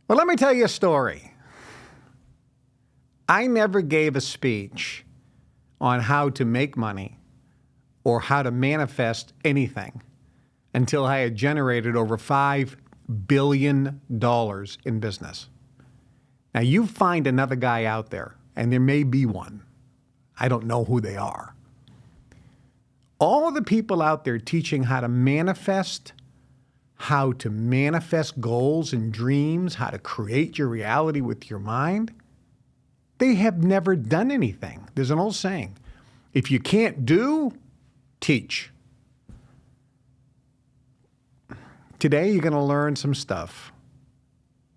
Well, let me tell you a story. I never gave a speech on how to make money or how to manifest anything until I had generated over $5 billion in business. Now, you find another guy out there, and there may be one. I don't know who they are. All of the people out there teaching how to manifest goals and dreams, how to create your reality with your mind, they have never done anything. There's an old saying, if you can't do, teach. Today, you're going to learn some stuff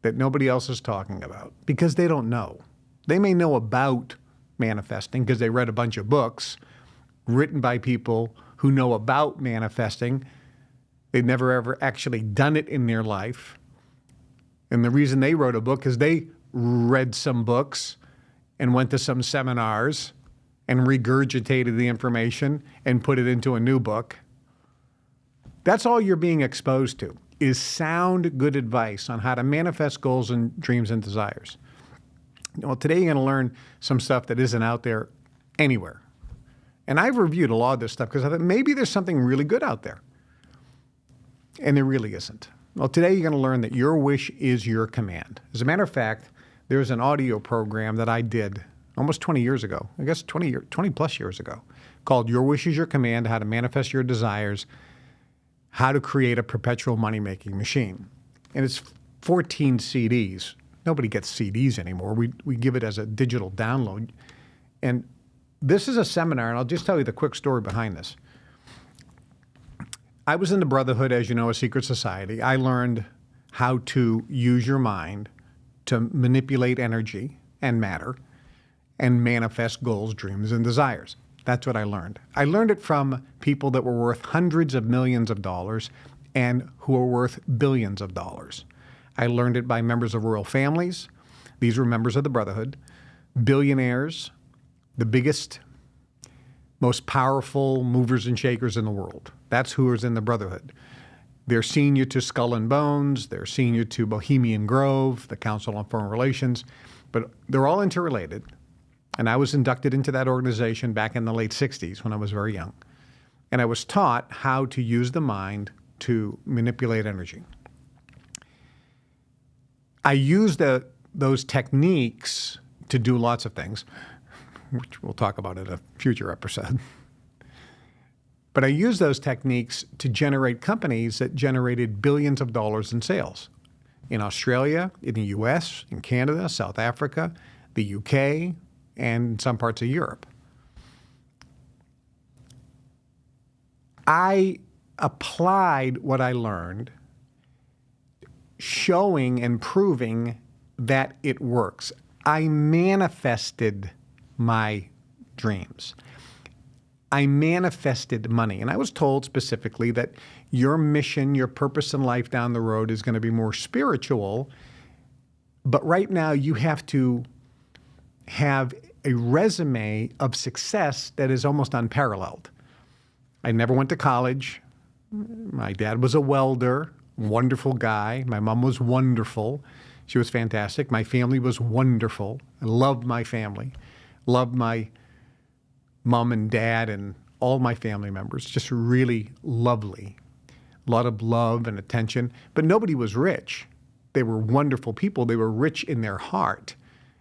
that nobody else is talking about because they don't know. They may know about manifesting because they read a bunch of books written by people who know about manifesting. They've never ever actually done it in their life. And the reason they wrote a book is they read some books and went to some seminars and regurgitated the information and put it into a new book. That's all you're being exposed to, is sound, good advice on how to manifest goals and dreams and desires. Well, today you're going to learn some stuff that isn't out there anywhere. And I've reviewed a lot of this stuff because I thought maybe there's something really good out there. And there really isn't. Well, today you're going to learn that your wish is your command. As a matter of fact, there's an audio program that I did almost 20 years ago, I guess 20 plus years ago, called Your Wish is Your Command, How to Manifest Your Desires, How to Create a Perpetual Money-Making Machine. And it's 14 CDs. Nobody gets CDs anymore. We give it as a digital download. And this is a seminar, and I'll just tell you the quick story behind this. I was in the Brotherhood, as you know, a secret society. I learned how to use your mind to manipulate energy and matter and manifest goals, dreams, and desires. That's what I learned. I learned it from people that were worth hundreds of millions of dollars and who are worth billions of dollars. I learned it by members of royal families. These were members of the Brotherhood. Billionaires, the biggest, most powerful movers and shakers in the world. That's who is in the Brotherhood. They're senior to Skull and Bones. They're senior to Bohemian Grove, the Council on Foreign Relations. But they're all interrelated. And I was inducted into that organization back in the late 60s when I was very young. And I was taught how to use the mind to manipulate energy. I used those techniques to do lots of things, which we'll talk about in a future episode. But I used those techniques to generate companies that generated billions of dollars in sales in Australia, in the US, in Canada, South Africa, the UK, and some parts of Europe. I applied what I learned, showing and proving that it works. I manifested my dreams. I manifested money. And I was told specifically that your mission, your purpose in life down the road is going to be more spiritual. But right now you have to have a resume of success that is almost unparalleled. I never went to college. My dad was a welder, wonderful guy. My mom was wonderful. She was fantastic. My family was wonderful. I loved my family. Loved my mom and dad and all my family members. Just really lovely. A lot of love and attention. But nobody was rich. They were wonderful people. They were rich in their heart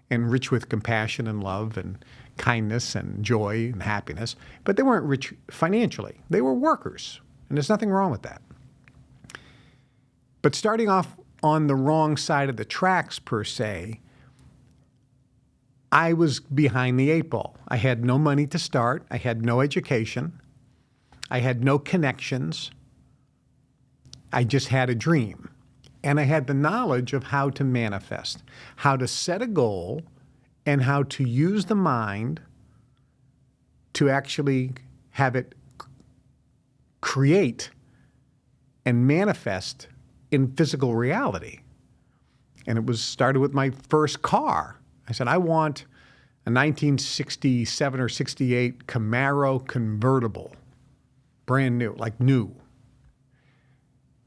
and rich with compassion and love and kindness and joy and happiness. But they weren't rich financially. They were workers. And there's nothing wrong with that. But starting off on the wrong side of the tracks, per se, I was behind the eight ball. I had no money to start. I had no education. I had no connections. I just had a dream. And I had the knowledge of how to manifest, how to set a goal, and how to use the mind to actually have it create and manifest in physical reality. And it was started with my first car. I said, I want a 1967 or 68 Camaro convertible, brand new, like new.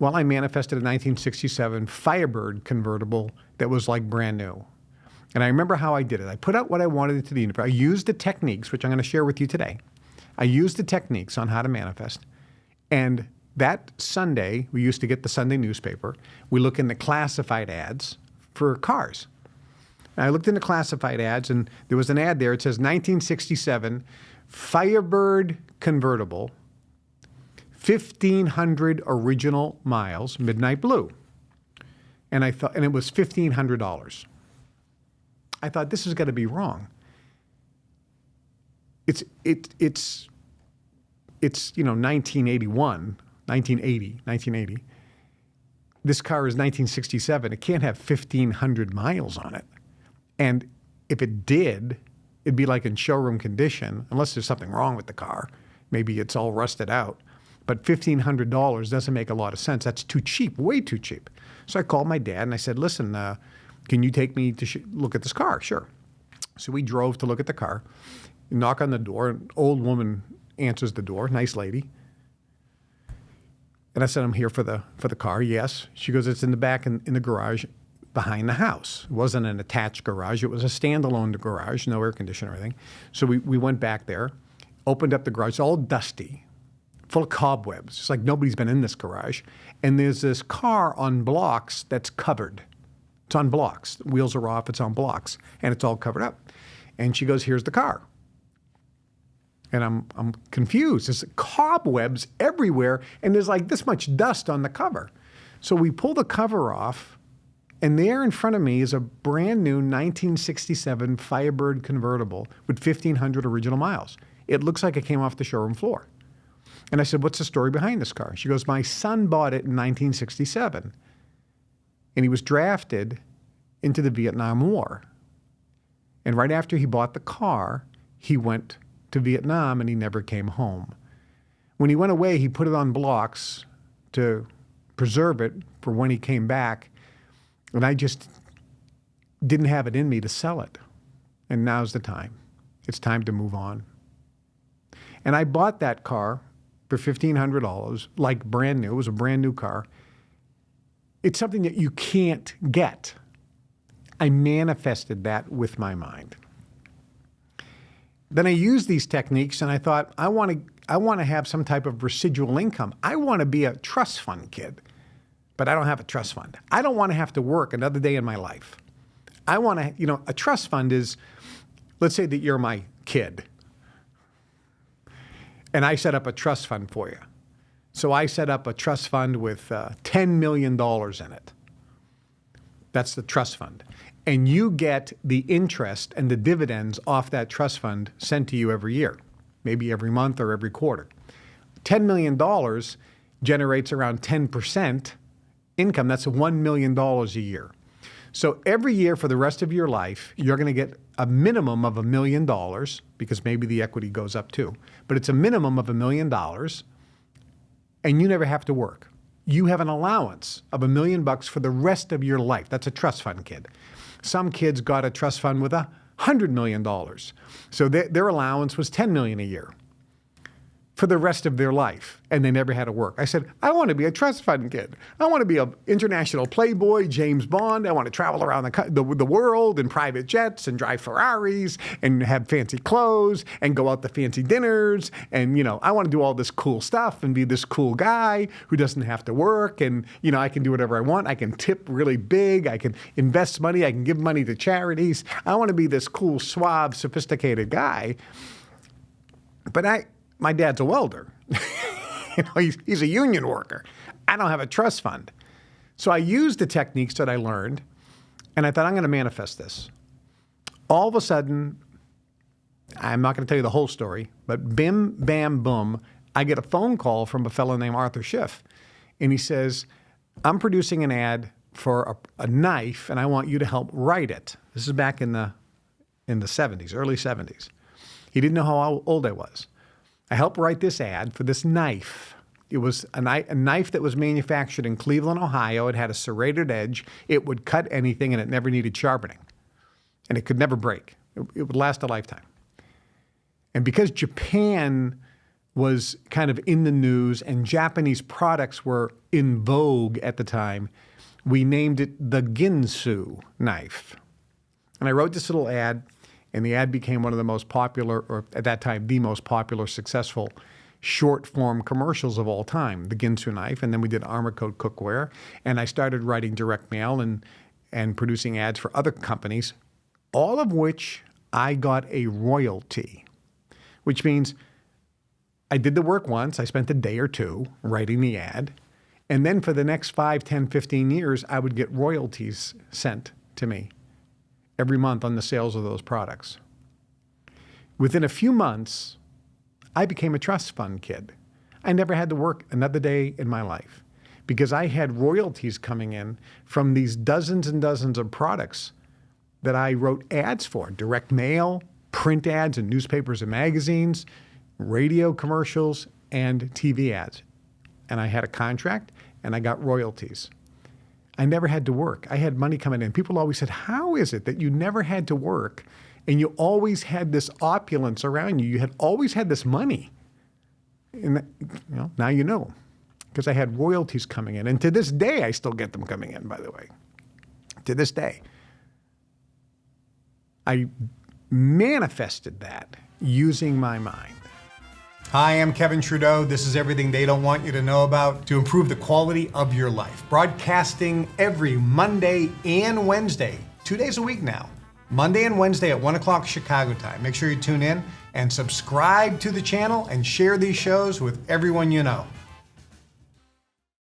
Well, I manifested a 1967 Firebird convertible that was like brand new. And I remember how I did it. I put out what I wanted into the universe. I used the techniques, which I'm going to share with you today. I used the techniques on how to manifest. And that Sunday, we used to get the Sunday newspaper. We look in the classified ads for cars. And I looked in the classified ads, and there was an ad there. It says 1967 Firebird convertible, 1,500 original miles, midnight blue. And I thought, and it was $1,500. I thought, this has got to be wrong. It's 1980. This car is 1967. It can't have 1,500 miles on it. And if it did, it'd be like in showroom condition, unless there's something wrong with the car. Maybe it's all rusted out. But $1,500 doesn't make a lot of sense. That's too cheap, way too cheap. So I called my dad and I said, listen, can you take me to look at this car? Sure. So we drove to look at the car, knock on the door. An old woman answers the door, nice lady. And I said, I'm here for the car. Yes. She goes, it's in the back in the garage behind the house. It wasn't an attached garage. It was a standalone garage, no air conditioner or anything. So we went back there, opened up the garage. It's all dusty, full of cobwebs. It's like nobody's been in this garage. And there's this car on blocks that's covered. It's on blocks. The wheels are off. It's on blocks. And it's all covered up. And she goes, here's the car. And I'm confused. There's cobwebs everywhere, and there's like this much dust on the cover. So we pull the cover off, and there in front of me is a brand new 1967 Firebird convertible with 1,500 original miles. It looks like it came off the showroom floor. And I said, what's the story behind this car? She goes, my son bought it in 1967, and he was drafted into the Vietnam War. And right after he bought the car, he went to Vietnam and he never came home. When he went away, he put it on blocks to preserve it for when he came back. And I just didn't have it in me to sell it. And now's the time. It's time to move on. And I bought that car for $1,500, like brand new. It was a brand new car. It's something that you can't get. I manifested that with my mind. Then I used these techniques and I thought, I want to have some type of residual income. I want to be a trust fund kid, but I don't have a trust fund. I don't want to have to work another day in my life. I want to, a trust fund is, let's say that you're my kid and I set up a trust fund for you. So I set up a trust fund with $10 million in it. That's the trust fund. And you get the interest and the dividends off that trust fund sent to you every year, maybe every month or every quarter. $10 million generates around 10% income. That's $1 million a year. So every year for the rest of your life, you're going to get a minimum of $1 million, because maybe the equity goes up too. But it's a minimum of $1 million, and you never have to work. You have an allowance of $1 million for the rest of your life. That's a trust fund kid. Some kids got a trust fund with $100 million. So their allowance was $10 million a year for the rest of their life, and they never had to work. I said, I want to be a trust fund kid. I want to be an international playboy, James Bond. I want to travel around the world in private jets and drive Ferraris and have fancy clothes and go out to fancy dinners. And, I want to do all this cool stuff and be this cool guy who doesn't have to work. And, I can do whatever I want. I can tip really big. I can invest money. I can give money to charities. I want to be this cool, suave, sophisticated guy. But my dad's a welder. He's a union worker. I don't have a trust fund. So I used the techniques that I learned, and I thought, I'm going to manifest this. All of a sudden, I'm not going to tell you the whole story, but bim, bam, boom, I get a phone call from a fellow named Arthur Schiff. And he says, I'm producing an ad for a knife, and I want you to help write it. This is back in the 70s, early 70s. He didn't know how old I was. I helped write this ad for this knife. It was a knife that was manufactured in Cleveland, Ohio. It had a serrated edge. It would cut anything, and it never needed sharpening. And it could never break. It would last a lifetime. And because Japan was kind of in the news and Japanese products were in vogue at the time, we named it the Ginsu knife. And I wrote this little ad, and the ad became one of the most popular, or at that time, the most popular, successful short form commercials of all time, the Ginsu knife. And then we did Armor Code cookware. And I started writing direct mail and producing ads for other companies, all of which I got a royalty, which means I did the work once. I spent a day or two writing the ad. And then for the next 5, 10, 15 years, I would get royalties sent to me every month on the sales of those products. Within a few months, I became a trust fund kid. I never had to work another day in my life because I had royalties coming in from these dozens and dozens of products that I wrote ads for, direct mail, print ads in newspapers and magazines, radio commercials, and TV ads. And I had a contract and I got royalties. I never had to work. I had money coming in. People always said, how is it that you never had to work and you always had this opulence around you? You had always had this money. And now you know, because I had royalties coming in. And to this day, I still get them coming in, by the way. To this day. I manifested that using my mind. Hi, I'm Kevin Trudeau. This is everything they don't want you to know about to improve the quality of your life. Broadcasting every Monday and Wednesday, 2 days a week now. Monday and Wednesday at 1 o'clock Chicago time. Make sure you tune in and subscribe to the channel and share these shows with everyone you know.